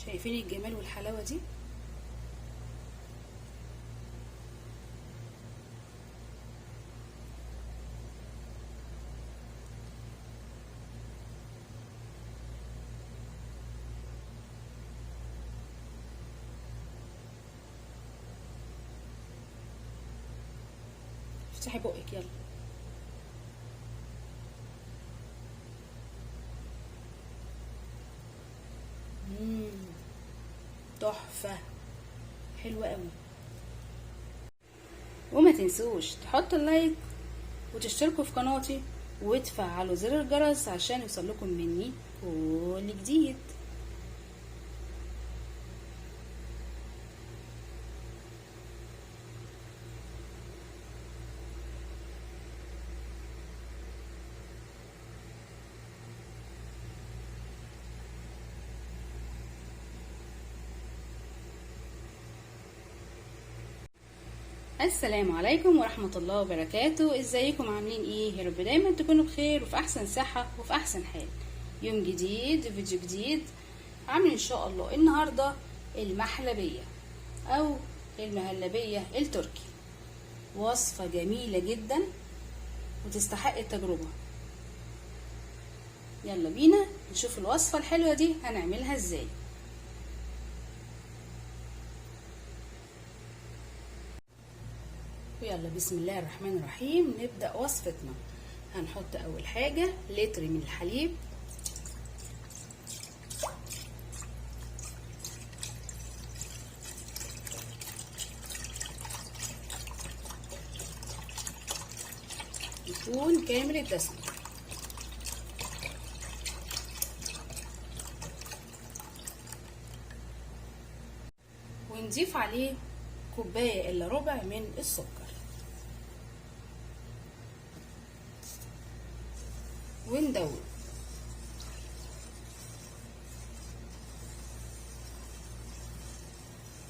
شايفين الجمال والحلاوة دي؟ افتحي بقك يلا. تحفة حلوة قوي. وما تنسوش تحطوا اللايك وتشتركوا في قناتي وتفعلوا زر الجرس عشان يوصلكم مني كل جديد. السلام عليكم ورحمة الله وبركاته. ازيكم عاملين ايه؟ يا رب دايما تكونوا بخير وفي احسن صحة وفي احسن حال. يوم جديد وفيديو جديد. عامل ان شاء الله النهاردة المحلبية او المهلبية التركي، وصفة جميلة جدا وتستحق التجربة. يلا بينا نشوف الوصفة الحلوة دي هنعملها ازاي. ويلا بسم الله الرحمن الرحيم نبدأ وصفتنا. هنحط اول حاجة لتر من الحليب، يكون كامل الدسم، ونضيف عليه كوباية الا ربع من السكر، وندوب.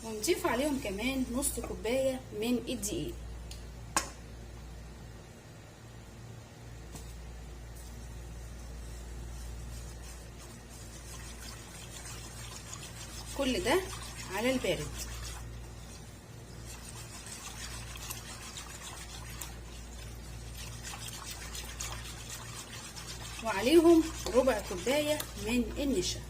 ونضيف عليهم كمان نص كوباية من الدقيق. كل ده على البارد. وعليهم ربع كوباية من النشا.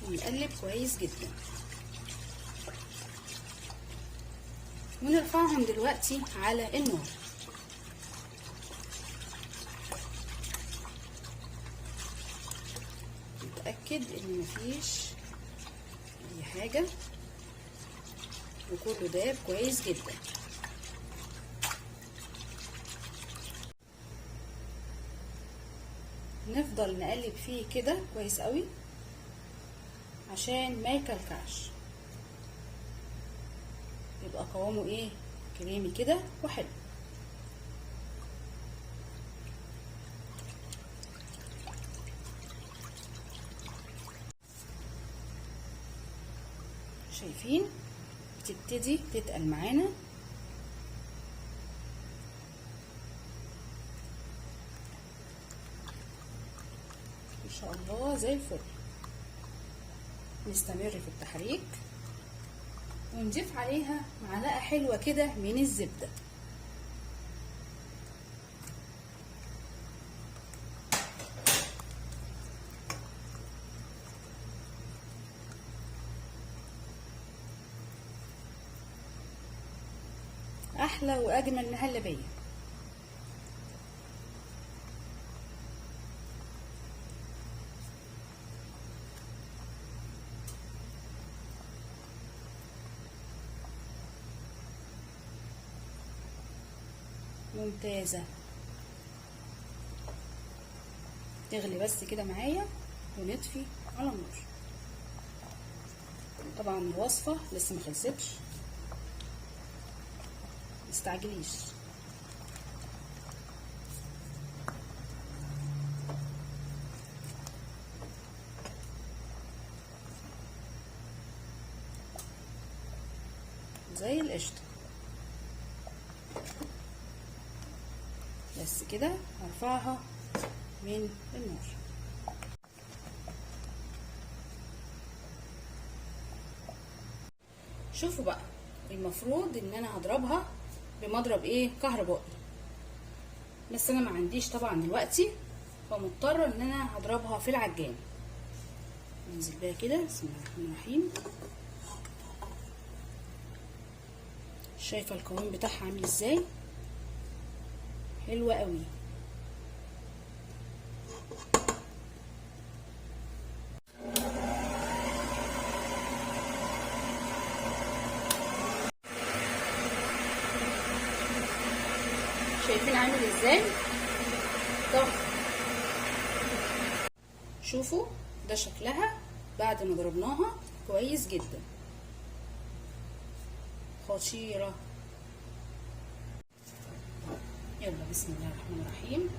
ونقلب كويس جدا، ونرفعهم دلوقتي على النار. نتأكد ان مفيش اي حاجة وكله داب كويس جدا. نفضل نقلب فيه كده كويس قوي عشان ما يكلكعش، يبقى قوامه ايه؟ كريمي كده وحلو. شايفين بتبتدي تتقل معانا. ان شاء الله زي الفل. نستمر في التحريك ونضيف عليها معلقة حلوة كده من الزبدة. احلى واجمل مهلبية. ممتازة. تغلي بس كده معايا ونطفي على النار. طبعا الوصفة لسه ما خلصتش، متستعجليش. زي القشطة. بس كده هرفعها من النار. شوفوا بقى، المفروض ان انا هضربها بمضرب ايه كهربائي، بس انا ما عنديش طبعا دلوقتي، فمضطره ان انا هضربها في العجان. ننزل بيها كده، بسم الله الرحمن الرحيم. شايفه القوام بتاعها عامل ازاي؟ حلوه قوي. شايفين عامل ازاي؟ طب شوفوا ده شكلها بعد ما ضربناها كويس جدا، خطيرة. يلا بسم الله الرحمن الرحيم.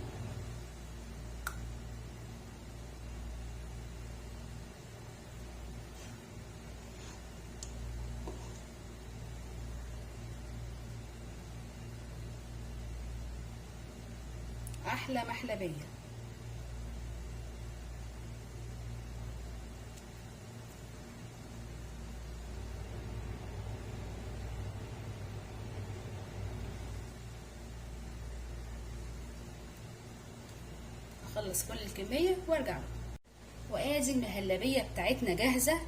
احلى محلبية. اخلص كل الكمية وارجع لكم. وادي المهلبية بتاعتنا جاهزة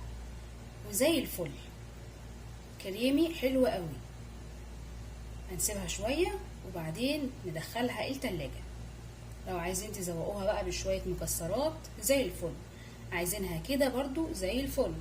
وزي الفل، كريمي حلوة قوي. هنسيبها شوية وبعدين ندخلها التلاجة. لو عايزين تزوقوها بقى بشوية مكسرات زي الفل، عايزينها كده برضو زي الفل.